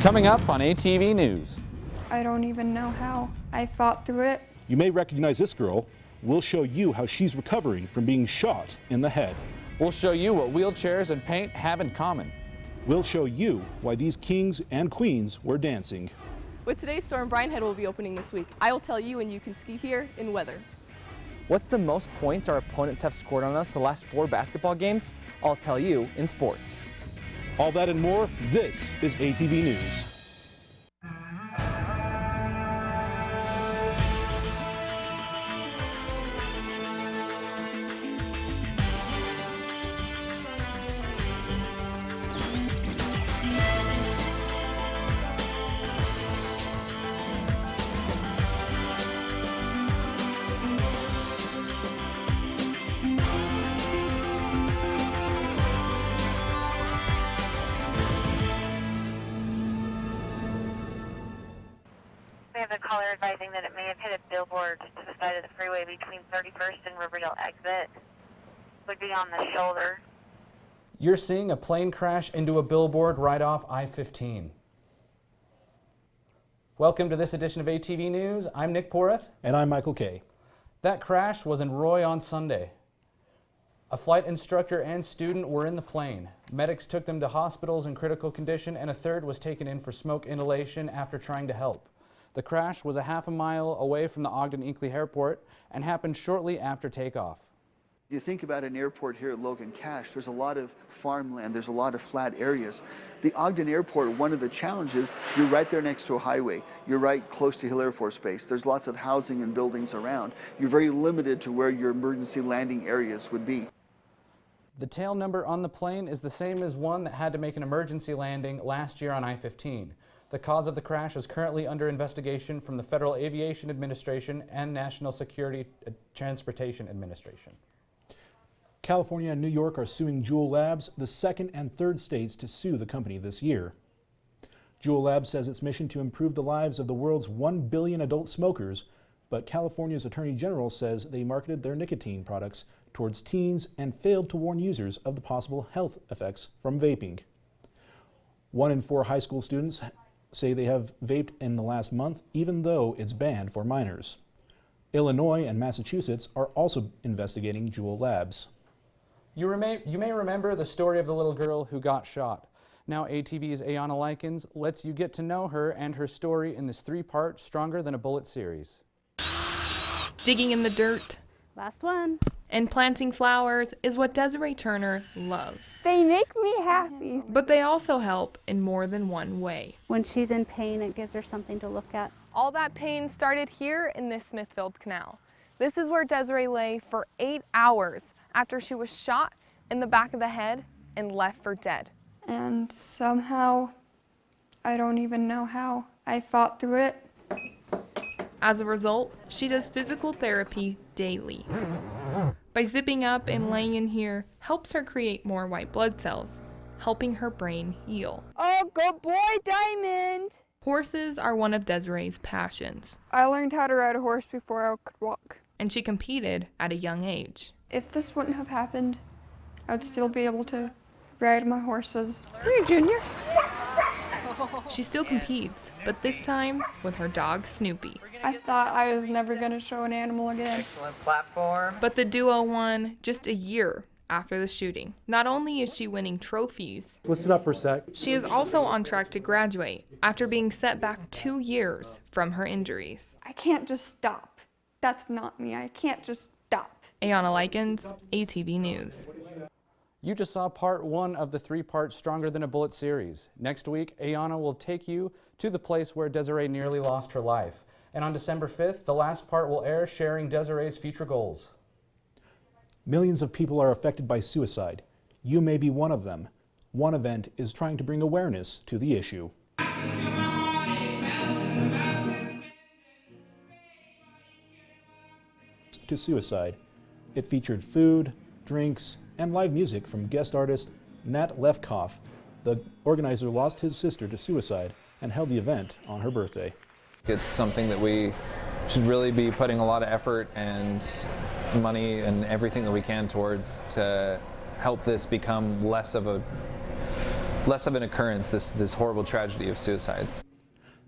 Coming up on ATV News. I don't even know how. I fought through it. You may recognize this girl. We'll show you how she's recovering from being shot in the head. We'll show you what wheelchairs and paint have in common. We'll show you why these kings and queens were dancing. With today's storm, Bryan Head will be opening this week. I will tell you when you can ski here in weather. What's the most points our opponents have scored on us the last 4 basketball games? I'll tell you in sports. All that and more, this is ATV News. We have a caller advising that it may have hit a billboard to the side of the freeway between 31st and Riverdale exit. Would be on the shoulder. You're seeing a plane crash into a billboard right off I-15. Welcome to this edition of ATV News. I'm Nick Poreth. And I'm Michael Kay. That crash was in Roy on Sunday. A flight instructor and student were in the plane. Medics took them to hospitals in critical condition, and a third was taken in for smoke inhalation after trying to help. The crash was a half a mile away from the Ogden-Inkley Airport and happened shortly after takeoff. You think about an airport here at Logan Cache, there's a lot of farmland, there's a lot of flat areas. The Ogden Airport, one of the challenges, you're right there next to a highway. You're right close to Hill Air Force Base. There's lots of housing and buildings around. You're very limited to where your emergency landing areas would be. The tail number on the plane is the same as one that had to make an emergency landing last year on I-15. The cause of the crash is currently under investigation from the Federal Aviation Administration and National Security Transportation Administration. California and New York are suing Juul Labs, the second and third states to sue the company this year. Juul Labs says its mission to improve the lives of the world's 1 billion adult smokers, but California's Attorney General says they marketed their nicotine products towards teens and failed to warn users of the possible health effects from vaping. 1 in 4 high school students say they have vaped in the last month, even though it's banned for minors. Illinois and Massachusetts are also investigating Juul Labs. You may remember the story of the little girl who got shot. Now ATV's Ayanna Likens lets you get to know her and her story in this 3-part Stronger Than a Bullet series. Digging in the dirt. Last one. And planting flowers is what Desiree Turner loves. They make me happy. But they also help in more than one way. When she's in pain, it gives her something to look at. All that pain started here in this Smithfield Canal. This is where Desiree lay for 8 hours after she was shot in the back of the head and left for dead. And somehow, I don't even know how, I fought through it. As a result, she does physical therapy daily. By zipping up and laying in here helps her create more white blood cells, helping her brain heal. Oh, good boy, Diamond! Horses are one of Desiree's passions. I learned how to ride a horse before I could walk. And she competed at a young age. If this wouldn't have happened, I'd still be able to ride my horses. Come here, Junior. She still competes, but this time with her dog Snoopy. I thought I was never going to show an animal again. Excellent platform. But the duo won just a year after the shooting. Not only is she winning trophies, listen up for a sec. She is also on track to graduate after being set back 2 years from her injuries. I can't just stop. That's not me. I can't just stop. Ayanna Likens, ATV News. You just saw part 1 of the 3-part Stronger Than a Bullet series. Next week, Ayanna will take you to the place where Desiree nearly lost her life. And on December 5th, the last part will air, sharing Desiree's future goals. Millions of people are affected by suicide. You may be one of them. One event is trying to bring awareness to the issue. To suicide. It featured food, drinks, and live music from guest artist Nat Lefkoff. The organizer lost his sister to suicide and held the event on her birthday. It's something that we should really be putting a lot of effort and money and everything that we can towards to help this become less of a less of an occurrence, this horrible tragedy of suicides.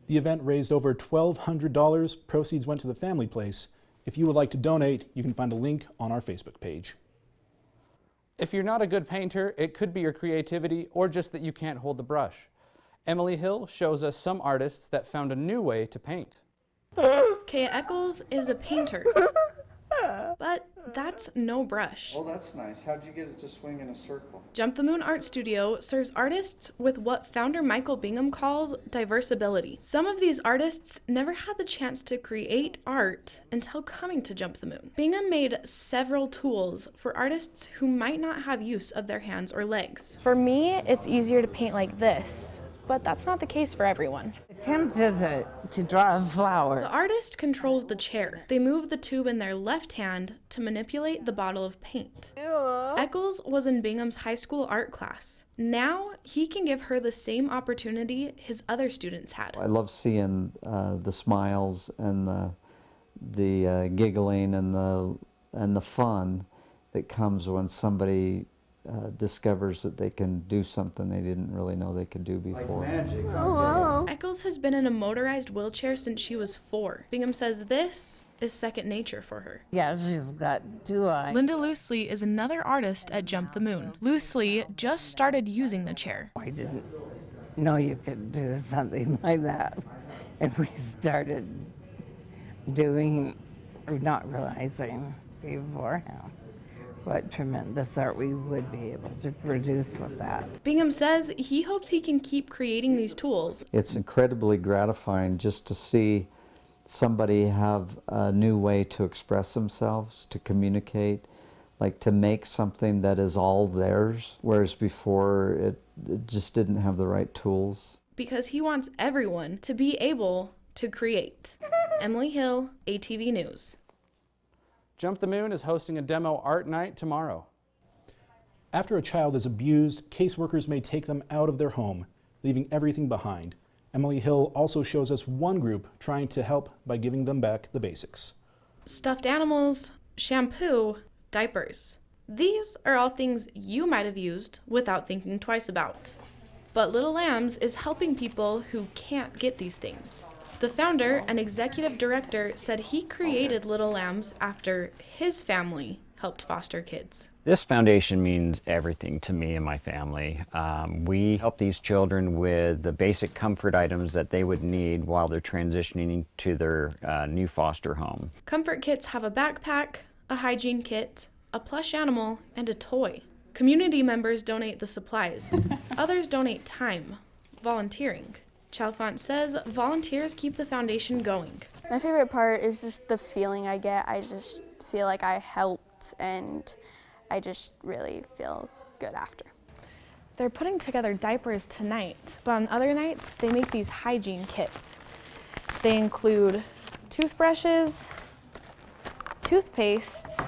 The event raised over $1,200. Proceeds went to the family place. If you would like to donate, you can find a link on our Facebook page. If you're not a good painter, it could be your creativity or just that you can't hold the brush. Emily Hill shows us some artists that found a new way to paint. Kaya Eccles is a painter, but that's no brush. Oh, that's nice. How'd you get it to swing in a circle? Jump the Moon Art Studio serves artists with what founder Michael Bingham calls diverse ability. Some of these artists never had the chance to create art until coming to Jump the Moon. Bingham made several tools for artists who might not have use of their hands or legs. For me, it's easier to paint like this, but that's not the case for everyone. Attempted to draw a flower. The artist controls the chair. They move the tube in their left hand to manipulate the bottle of paint. Eccles was in Bingham's high school art class. Now he can give her the same opportunity his other students had. I love seeing the smiles and the giggling and the fun that comes when somebody discovers that they can do something they didn't really know they could do before. Like magic. Eccles has been in a motorized wheelchair since she was 4. Bingham says this is second nature for her. Yeah, she's got 2 eyes. Linda Loosely is another artist at Jump the Moon. Loosely just started using the chair. I didn't know you could do something like that. And we started doing, or not realizing beforehand, what tremendous art we would be able to produce with that. Bingham says he hopes he can keep creating these tools. It's incredibly gratifying just to see somebody have a new way to express themselves, to communicate, like to make something that is all theirs, whereas before it just didn't have the right tools. Because he wants everyone to be able to create. Emily Hill, ATV News. Jump the Moon is hosting a demo art night tomorrow. After a child is abused, caseworkers may take them out of their home, leaving everything behind. Emily Hill also shows us one group trying to help by giving them back the basics. Stuffed animals, shampoo, diapers. These are all things you might have used without thinking twice about. But Little Lambs is helping people who can't get these things. The founder and executive director said he created Little Lambs after his family helped foster kids. This foundation means everything to me and my family. We help these children with the basic comfort items that they would need while they're transitioning to their new foster home. Comfort kits have a backpack, a hygiene kit, a plush animal, and a toy. Community members donate the supplies. Others donate time, volunteering. Chalfant says volunteers keep the foundation going. My favorite part is just the feeling I get. I just feel like I helped and I just really feel good after. They're putting together diapers tonight, but on other nights they make these hygiene kits. They include toothbrushes, toothpaste,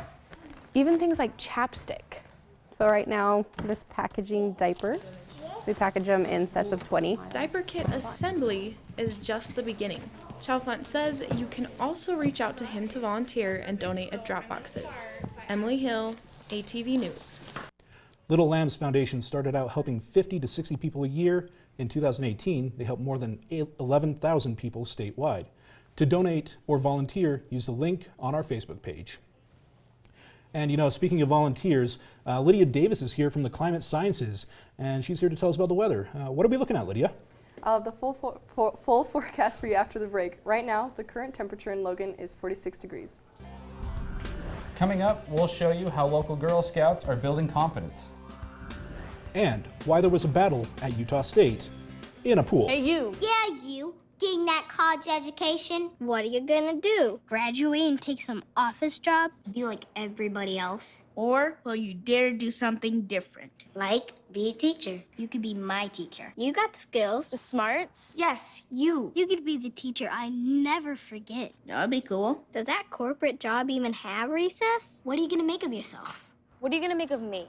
even things like chapstick. So right now, we're just packaging diapers. We package them in sets of 20. Diaper kit assembly is just the beginning. Chalfant says you can also reach out to him to volunteer and donate at drop boxes. Emily Hill, ATV News. Little Lambs Foundation started out helping 50 to 60 people a year. In 2018, they helped more than 11,000 people statewide. To donate or volunteer, use the link on our Facebook page. And you know, speaking of volunteers, Lydia Davis is here from the Climate Sciences, and she's here to tell us about the weather. What are we looking at, Lydia? The full forecast for you after the break. Right now, the current temperature in Logan is 46 degrees. Coming up, we'll show you how local Girl Scouts are building confidence. And why there was a battle at Utah State in a pool. Hey, you. Yeah, you. Getting that college education, what are you gonna do? Graduate and take some office job? Be like everybody else? Or will you dare do something different? Like be a teacher. You could be my teacher. You got the skills. The smarts? Yes, you. You could be the teacher I never forget. That'd be cool. Does that corporate job even have recess? What are you gonna make of yourself? What are you gonna make of me?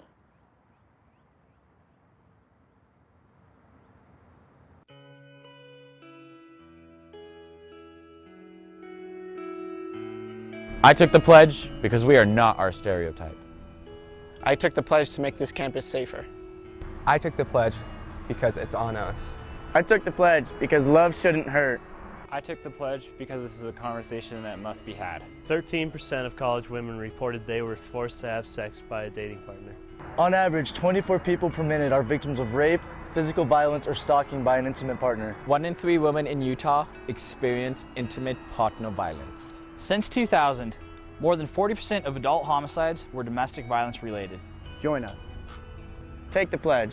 I took the pledge because we are not our stereotype. I took the pledge to make this campus safer. I took the pledge because it's on us. I took the pledge because love shouldn't hurt. I took the pledge because this is a conversation that must be had. 13% of college women reported they were forced to have sex by a dating partner. On average, 24 people per minute are victims of rape, physical violence, or stalking by an intimate partner. 1 in 3 women in Utah experience intimate partner violence. Since 2000, more than 40% of adult homicides were domestic violence related. Join us. Take the pledge.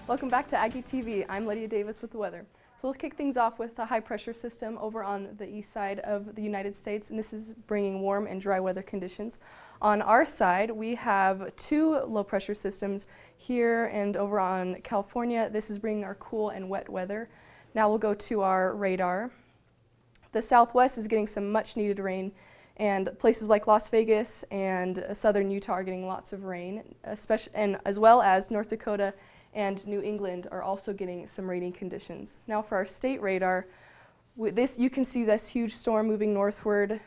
Welcome back to Aggie TV. I'm Lydia Davis with the weather. So let's kick things off with a high pressure system over on the east side of the United States, and this is bringing warm and dry weather conditions. On our side, we have 2 low pressure systems here and over on California. This is bringing our cool and wet weather. Now we'll go to our radar. The southwest is getting some much needed rain, and places like Las Vegas and southern Utah are getting lots of rain, and as well as North Dakota and New England are also getting some rainy conditions. Now for our state radar, you can see this huge storm moving northward.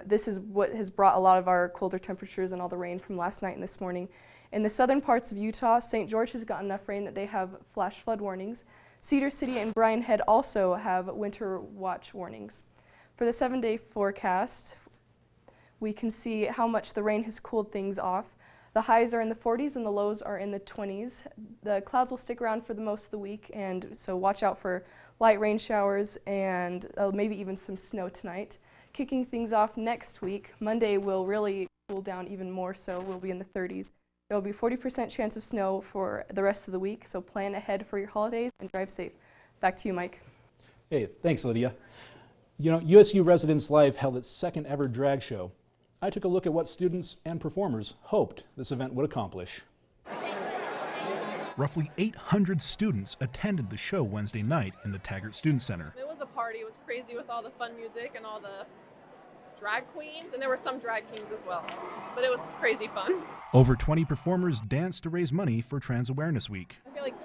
This is what has brought a lot of our colder temperatures and all the rain from last night and this morning. In the southern parts of Utah, St. George has gotten enough rain that they have flash flood warnings. Cedar City and Bryan Head also have winter watch warnings. For the 7-day forecast, we can see how much the rain has cooled things off. The highs are in the 40s and the lows are in the 20s. The clouds will stick around for the most of the week, and so watch out for light rain showers and maybe even some snow tonight. Kicking things off next week, Monday will really cool down even more, so we'll be in the 30s. There will be 40% chance of snow for the rest of the week, so plan ahead for your holidays and drive safe. Back to you, Mike. Hey, thanks, Lydia. You know, USU Residence Life held its 2nd ever drag show. I took a look at what students and performers hoped this event would accomplish. Roughly 800 students attended the show Wednesday night in the Taggart Student Center. It was a party. It was crazy with all the fun music and all the drag queens, and there were some drag kings as well. But it was crazy fun. Over 20 performers danced to raise money for Trans Awareness Week. I feel like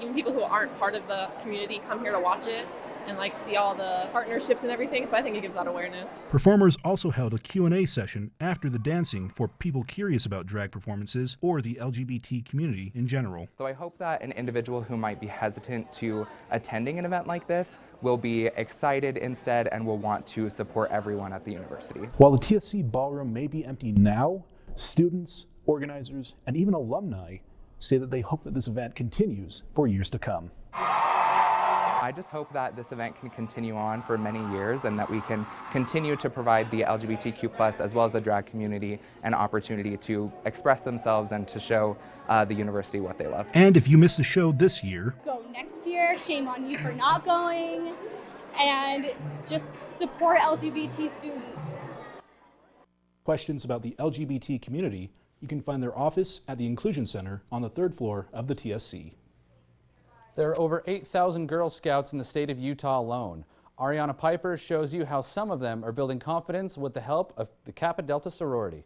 even people who aren't part of the community come here to watch it and see all the partnerships and everything, so I think it gives out awareness. Performers also held a Q&A session after the dancing for people curious about drag performances or the LGBT community in general. So I hope that an individual who might be hesitant to attending an event like this will be excited instead and will want to support everyone at the university. While the TSC ballroom may be empty now, students, organizers, and even alumni say that they hope that this event continues for years to come. I just hope that this event can continue on for many years and that we can continue to provide the LGBTQ+ as well as the drag community an opportunity to express themselves and to show the university what they love. And if you missed the show this year, go next year. Shame on you for not going. And just support LGBT students. Questions about the LGBT community, you can find their office at the Inclusion Center on the 3rd floor of the TSC. There are over 8,000 Girl Scouts in the state of Utah alone. Ariana Piper shows you how some of them are building confidence with the help of the Kappa Delta sorority.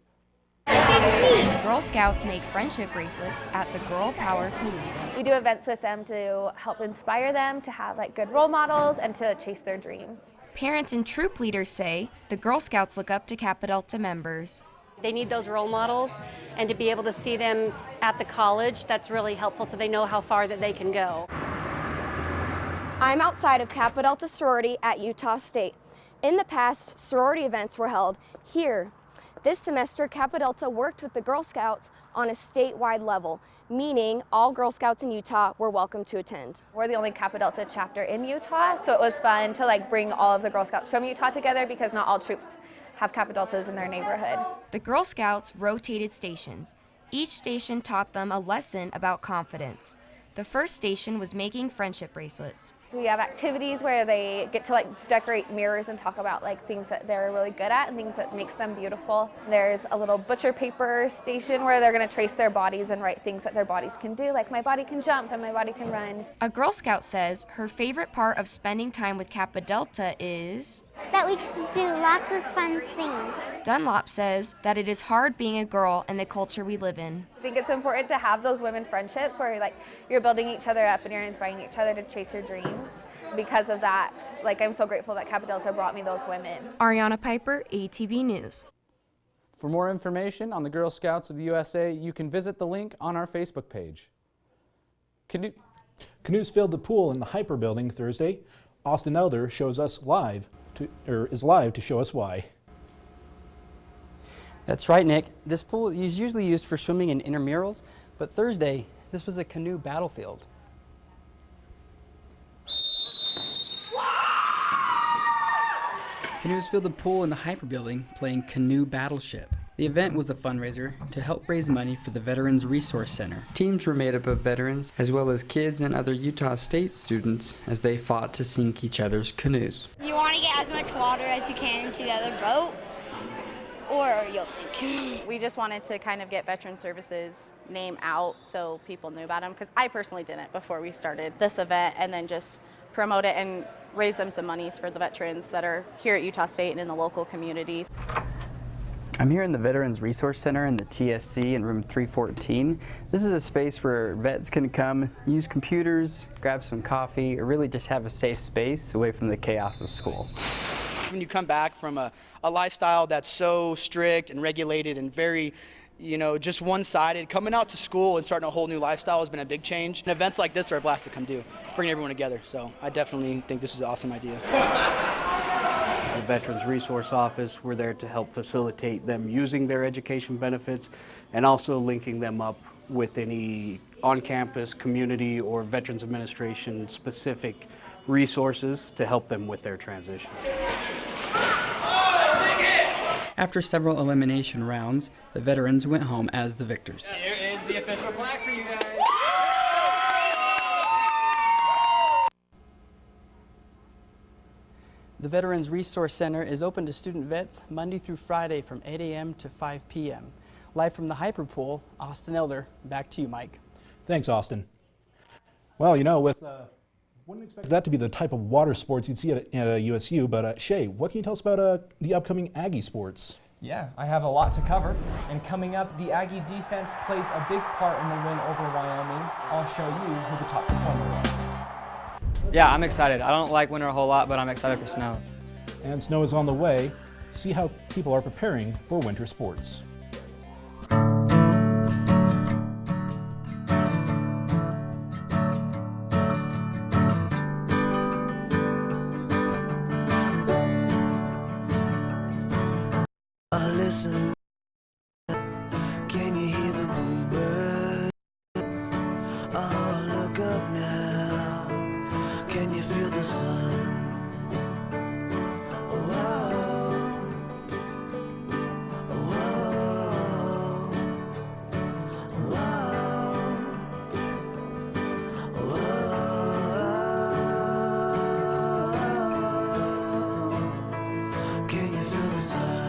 Girl Scouts make friendship bracelets at the Girl Power Palooza. We do events with them to help inspire them to have good role models and to chase their dreams. Parents and troop leaders say the Girl Scouts look up to Kappa Delta members. They need those role models, and to be able to see them at the college, that's really helpful so they know how far that they can go. I'm outside of Kappa Delta sorority at Utah State. In the past, sorority events were held here. This semester, Kappa Delta worked with the Girl Scouts on a statewide level, meaning all Girl Scouts in Utah were welcome to attend. We're the only Kappa Delta chapter in Utah, so it was fun to bring all of the Girl Scouts from Utah together because not all troops have Kappa Deltas in their neighborhood. The Girl Scouts rotated stations. Each station taught them a lesson about confidence. The first station was making friendship bracelets. We have activities where they get to like decorate mirrors and talk about like things that they're really good at and things that makes them beautiful. There's a little butcher paper station where they're going to trace their bodies and write things that their bodies can do, like my body can jump and my body can run. A Girl Scout says her favorite part of spending time with Kappa Delta is that we get to do lots of fun things. Dunlop says that it is hard being a girl in the culture we live in. I think it's important to have those women friendships where like you're building each other up and you're inspiring each other to chase your dreams. Because of that, like I'm so grateful that Kappa Delta brought me those women. Ariana Piper, ATV News. For more information on the Girl Scouts of the USA, you can visit the link on our Facebook page. Canoes filled the pool in the Hyper Building Thursday. Austin Elder is live to show us why. That's right, Nick. This pool is usually used for swimming and intramurals, but Thursday, this was a canoe battlefield. Canoes filled the pool in the Hyper Building playing Canoe Battleship. The event was a fundraiser to help raise money for the Veterans Resource Center. Teams were made up of veterans as well as kids and other Utah State students as they fought to sink each other's canoes. You want to get as much water as you can into the other boat, or you'll sink. We just wanted to kind of get Veteran Services name out so people knew about them, because I personally didn't before we started this event, and then just promote it and raise them some monies for the veterans that are here at Utah State and in the local communities. I'm here in the Veterans Resource Center in the TSC in room 314. This is a space where vets can come, use computers, grab some coffee, or really just have a safe space away from the chaos of school. When you come back from a lifestyle that's so strict and regulated and very, just one-sided, coming out to school and starting a whole new lifestyle has been a big change. And events like this are a blast to come do, bring everyone together. So I definitely think this is an awesome idea. The Veterans Resource Office, we're there to help facilitate them using their education benefits and also linking them up with any on-campus, community, or Veterans Administration specific resources to help them with their transition. After several elimination rounds, the veterans went home as the victors. Here is the official plaque for you guys. The Veterans Resource Center is open to student vets Monday through Friday from 8 a.m. to 5 p.m. Live from the Hyper Pool, Austin Elder, back to you, Mike. Thanks, Austin. Well, wouldn't expect that to be the type of water sports you'd see at USU, but Shay, what can you tell us about the upcoming Aggie sports? Yeah, I have a lot to cover. And coming up, the Aggie defense plays a big part in the win over Wyoming. I'll show you who the top performer was. Yeah, I'm excited. I don't like winter a whole lot, but I'm excited for snow. And snow is on the way. See how people are preparing for winter sports. Listen, can you hear the bluebird? Oh, look up now. Can you feel the sun? Whoa, whoa, whoa, whoa. Can you feel the sun?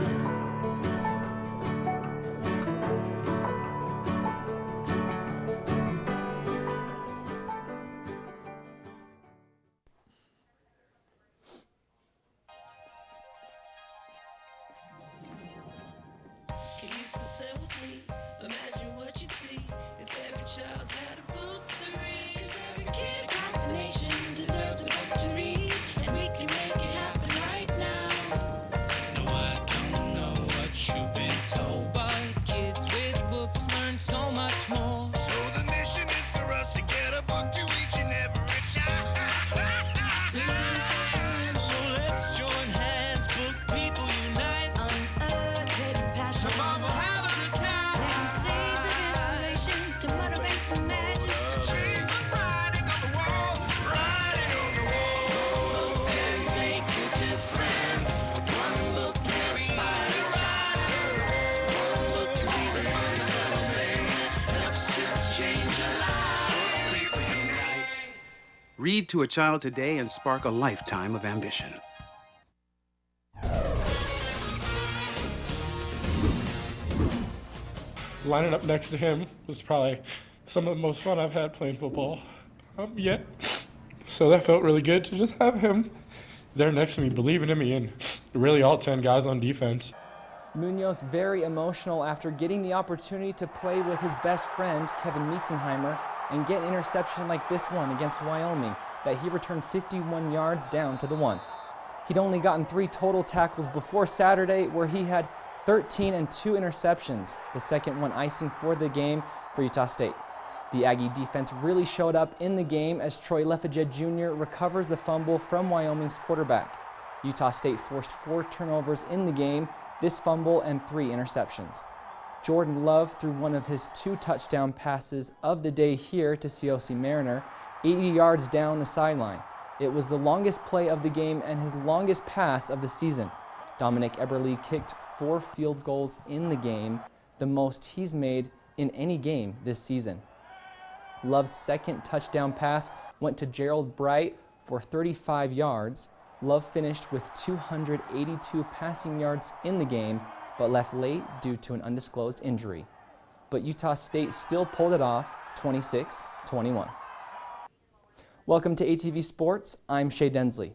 Say with me, imagine what you'd see if every child had a book to read. 'Cause every kid across the nation deserves a book to read, and we can make it happen right now. No, I don't know what you've been told, but kids with books learn so much more. So the mission is for us to get a book to each and every child. So let's join hands, book people unite, unearth hidden passion. To motivate some magic, to change the writing on the wall, writing on the wall. One book can make a difference. One book can inspire a child. One book can be the first something that helps to change a life. Read to a child today and spark a lifetime of ambition. Lining up next to him was probably some of the most fun I've had playing football yet. So that felt really good to just have him there next to me, believing in me, and really all 10 guys on defense. Munoz very emotional after getting the opportunity to play with his best friend, Kevin Mietzenheimer, and get an interception like this one against Wyoming that he returned 51 yards down to the 1. He'd only gotten 3 total tackles before Saturday, where he had 13 and 2 interceptions, the second one icing for the game for Utah State. The Aggie defense really showed up in the game as Troy Leffiget Jr. recovers the fumble from Wyoming's quarterback. Utah State forced 4 turnovers in the game, this fumble and 3 interceptions. Jordan Love threw one of his 2 touchdown passes of the day here to Cioce Mariner, 80 yards down the sideline. It was the longest play of the game and his longest pass of the season. Dominic Eberle kicked 4 field goals in the game, the most he's made in any game this season. Love's second touchdown pass went to Gerald Bright for 35 yards. Love finished with 282 passing yards in the game, but left late due to an undisclosed injury. But Utah State still pulled it off, 26-21. Welcome to ATV Sports, I'm Shea Densley.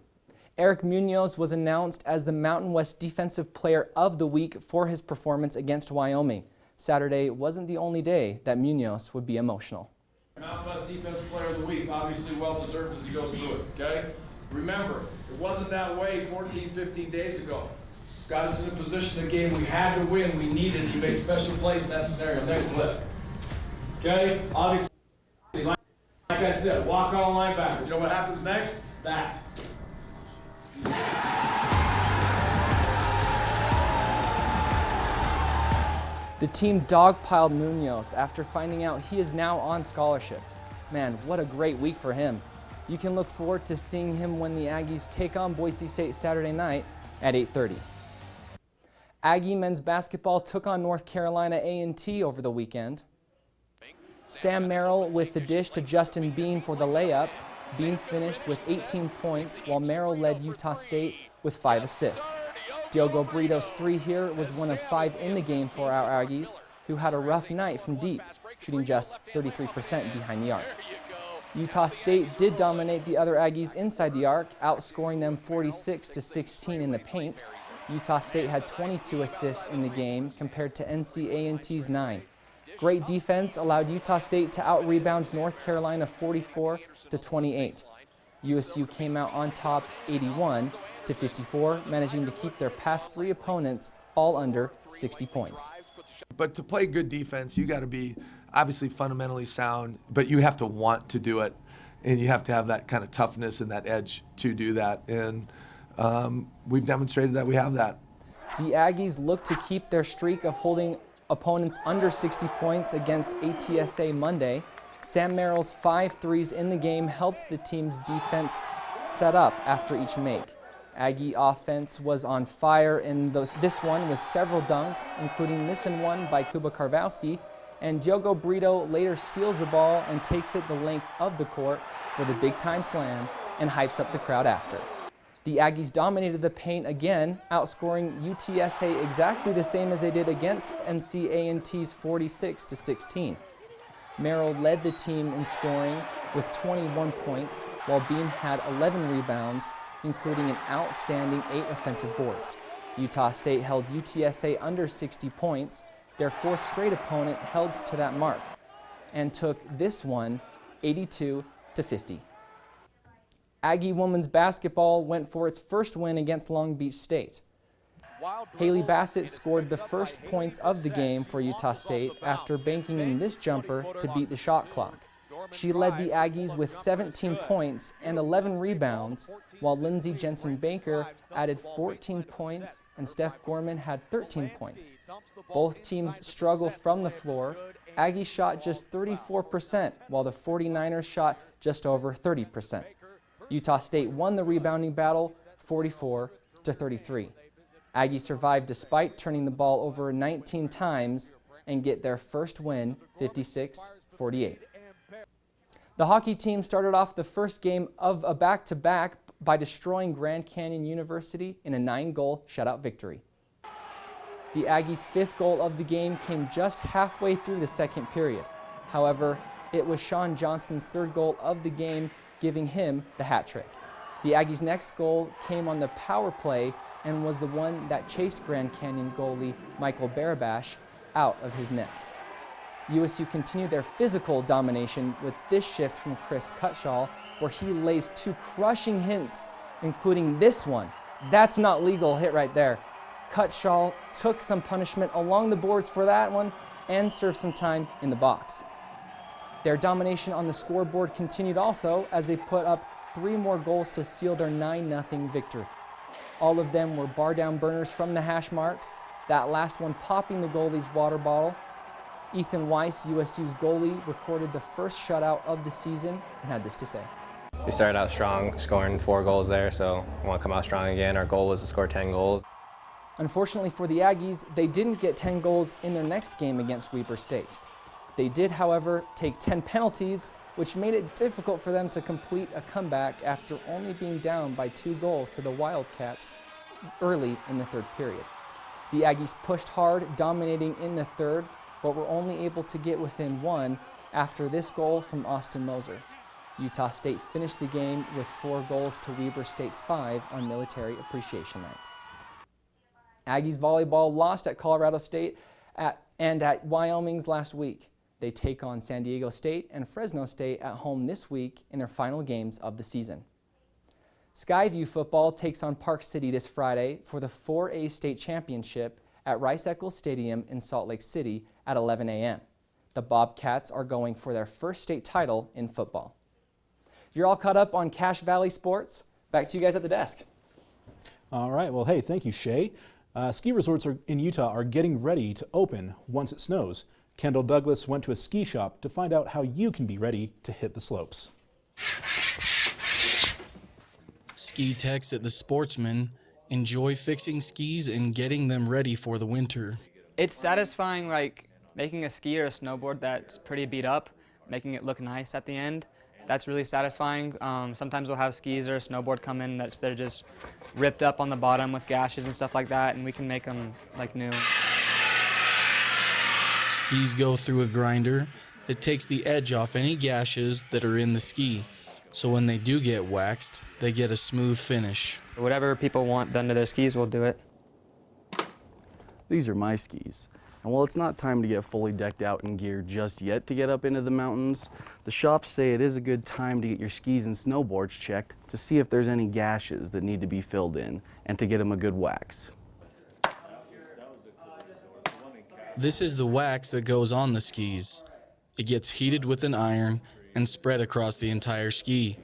Eric Munoz was announced as the Mountain West Defensive Player of the Week for his performance against Wyoming. Saturday wasn't the only day that Munoz would be emotional. Mountain West Defensive Player of the Week, obviously well-deserved as he goes through it, okay? Remember, it wasn't that way 14, 15 days ago. Got us in a position in the game we had to win, we needed, he made special plays in that scenario. Next clip. Okay, obviously, like I said, walk on linebackers. You know what happens next? That. The team dogpiled Munoz after finding out he is now on scholarship. Man, what a great week for him. You can look forward to seeing him when the Aggies take on Boise State Saturday night at 8:30. Aggie men's basketball took on North Carolina A&T over the weekend. Sam Merrill with the dish to Justin Bean for the layup. Bean finished with 18 points, while Merrill led Utah State with 5 assists. Diogo Brito's 3 here was one of 5 in the game for our Aggies, who had a rough night from deep, shooting just 33% behind the arc. Utah State did dominate the other Aggies inside the arc, outscoring them 46-16 in the paint. Utah State had 22 assists in the game compared to NC A&T's 9. Great defense allowed Utah State to out-rebound North Carolina 44-28. USU came out on top 81-54, managing to keep their past 3 opponents all under 60 points. But to play good defense, you got to be obviously fundamentally sound, but you have to want to do it, and you have to have that kind of toughness and that edge to do that. And we've demonstrated that we have that. The Aggies look to keep their streak of holding opponents under 60 points against ATSA Monday. Sam Merrill's 5 threes in the game helped the team's defense set up after each make. Aggie offense was on fire in this one with several dunks, including missing one by Kuba Karwowski, and Diogo Brito later steals the ball and takes it the length of the court for the big-time slam and hypes up the crowd after. The Aggies dominated the paint again, outscoring UTSA exactly the same as they did against NC A&T's 46-16. Merrill led the team in scoring with 21 points, while Bean had 11 rebounds, including an outstanding 8 offensive boards. Utah State held UTSA under 60 points, their 4th straight opponent held to that mark, and took this one 82-50. Aggie women's basketball went for its first win against Long Beach State. Haley Bassett scored the first points of the game for Utah State after banking in this jumper to beat the shot clock. She led the Aggies with 17 points and 11 rebounds, while Lindsey Jensen-Baker added 14 points and Steph Gorman had 13 points. Both teams struggled from the floor. Aggies shot just 34%, while the 49ers shot just over 30%. Utah State won the rebounding battle 44-33. Aggies survived despite turning the ball over 19 times and get their first win 56-48. The hockey team started off the first game of a back-to-back by destroying Grand Canyon University in a 9-goal shutout victory. The Aggies' 5th goal of the game came just halfway through the second period. However, it was Sean Johnston's 3rd goal of the game, giving him the hat trick. The Aggies' next goal came on the power play and was the one that chased Grand Canyon goalie Michael Barabash out of his net. USU continued their physical domination with this shift from Chris Cutshall, where he lays 2 crushing hits, including this one. That's not legal hit right there. Cutshall took some punishment along the boards for that one and served some time in the box. Their domination on the scoreboard continued also as they put up 3 more goals to seal their 9-0 victory. All of them were bar down burners from the hash marks, that last one popping the goalie's water bottle. Ethan Weiss, USU's goalie, recorded the first shutout of the season and had this to say. We started out strong, scoring 4 goals there, so we want to come out strong again. Our goal was to score 10 goals. Unfortunately for the Aggies, they didn't get 10 goals in their next game against Weber State. They did, however, take 10 penalties, which made it difficult for them to complete a comeback after only being down by 2 goals to the Wildcats early in the 3rd period. The Aggies pushed hard, dominating in the 3rd, but were only able to get within 1 after this goal from Austin Moser. Utah State finished the game with 4 goals to Weber State's 5 on Military Appreciation Night. Aggies volleyball lost at Colorado State and at Wyoming's last week. They take on San Diego State and Fresno State at home this week in their final games of the season. Skyview football takes on Park City this Friday for the 4A state championship at Rice-Eccles Stadium in Salt Lake City at 11 a.m. The Bobcats are going for their first state title in football. You're all caught up on Cache Valley sports. Back to you guys at the desk. All right, well, hey, thank you, Shay. Ski resorts in Utah are getting ready to open once it snows. Kendall Douglas went to a ski shop to find out how you can be ready to hit the slopes. Ski techs at the Sportsman enjoy fixing skis and getting them ready for the winter. It's satisfying, like making a ski or a snowboard that's pretty beat up, making it look nice at the end. That's really satisfying. Sometimes we'll have skis or a snowboard come in they're just ripped up on the bottom with gashes and stuff like that, and we can make them like new. Skis go through a grinder. It takes the edge off any gashes that are in the ski. So when they do get waxed, they get a smooth finish. Whatever people want done to their skis, we'll do it. These are my skis. And while it's not time to get fully decked out in gear just yet to get up into the mountains, the shops say it is a good time to get your skis and snowboards checked to see if there's any gashes that need to be filled in and to get them a good wax. This is the wax that goes on the skis. It gets heated with an iron and spread across the entire ski.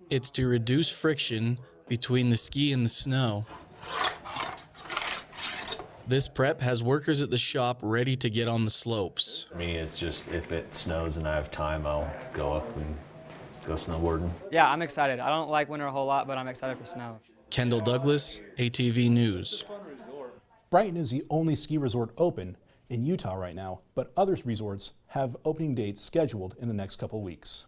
It's to reduce friction between the ski and the snow. This prep has workers at the shop ready to get on the slopes. For me, it's just if it snows and I have time, I'll go up and go snowboarding. Yeah, I'm excited. I don't like winter a whole lot, but I'm excited for snow. Kendall Douglas, ATV News. Brighton is the only ski resort open in Utah right now, but other resorts have opening dates scheduled in the next couple weeks.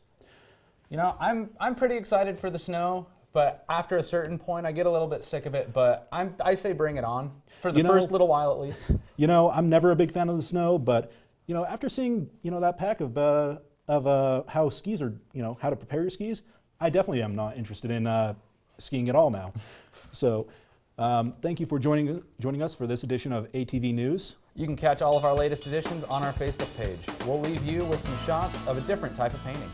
You know, I'm pretty excited for the snow, but after a certain point, I get a little bit sick of it. But I say bring it on for the first little while at least. You know, I'm never a big fan of the snow, but you know, after seeing that pack of how skis are, how to prepare your skis, I definitely am not interested in skiing at all now. So, thank you for joining us for this edition of ATV News. You can catch all of our latest editions on our Facebook page. We'll leave you with some shots of a different type of painting.